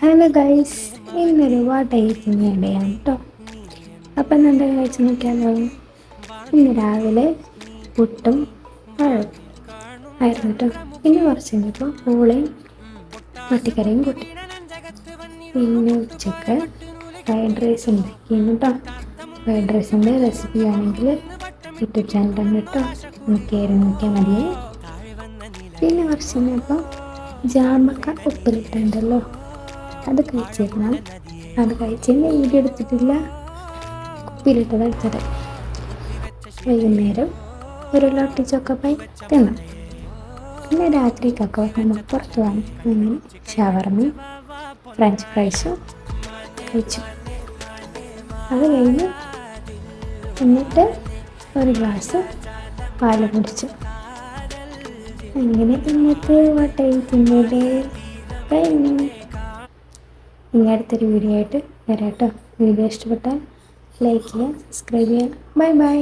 Hello guys, ഇന്നൊരു വാട്ടയിക്കുന്ന ഇടയാണ് കേട്ടോ. അപ്പം എന്താ കഴിച്ച് നോക്കിയാലോ. ഇന്ന് രാവിലെ പുട്ടും പഴവും ആയിരുന്നു കേട്ടോ. പിന്നെ കുറച്ച് കഴിഞ്ഞപ്പോൾ പൂളയും മത്തിക്കറിയും കൂട്ടി. പിന്നെ ഉച്ചക്ക് ഫ്രൈഡ് റൈസ് ഉണ്ടാക്കിയിരുന്നു കേട്ടോ. ഫ്രൈഡ് റൈസിൻ്റെ റെസിപ്പി ആണെങ്കിൽ യൂട്യൂബ് ചാനലുണ്ട് കേട്ടോ, കയറി നോക്കിയാൽ മതിയേ. പിന്നെ കുറച്ച് കഴിഞ്ഞപ്പോൾ ജാമക്ക ഉപ്പിലിട്ടുണ്ടല്ലോ, അത് കഴിച്ചിരുന്നു. അത് കഴിച്ചതിൻ്റെ വീഡിയോ എടുത്തിട്ടില്ല, ഉപ്പിലിട്ടത് എടുത്തത്. വൈകുന്നേരം ഒരു ലോട്ടി ചോക്കപ്പായി തിന്നു. പിന്നെ രാത്രിക്കൊക്കെ നമ്മൾ പുറത്ത് വാങ്ങി അങ്ങനെ ഷവർമയും ഫ്രഞ്ച് ഫ്രൈസും കഴിച്ചു. അത് കഴിഞ്ഞ് എന്നിട്ട് ഒരു ഗ്ലാസ് പാല് കുടിച്ചു. അങ്ങനെ ഇന്നത്തെ വട്ടയിക്കുന്നത് കഴിഞ്ഞു. ഇനി അടുത്തൊരു വീഡിയോ ആയിട്ട് വരാം കേട്ടോ. വീഡിയോ ഇഷ്ടപ്പെട്ടാൽ ലൈക്ക് ചെയ്യുക, സബ്സ്ക്രൈബ് ചെയ്യുക. Bye bye.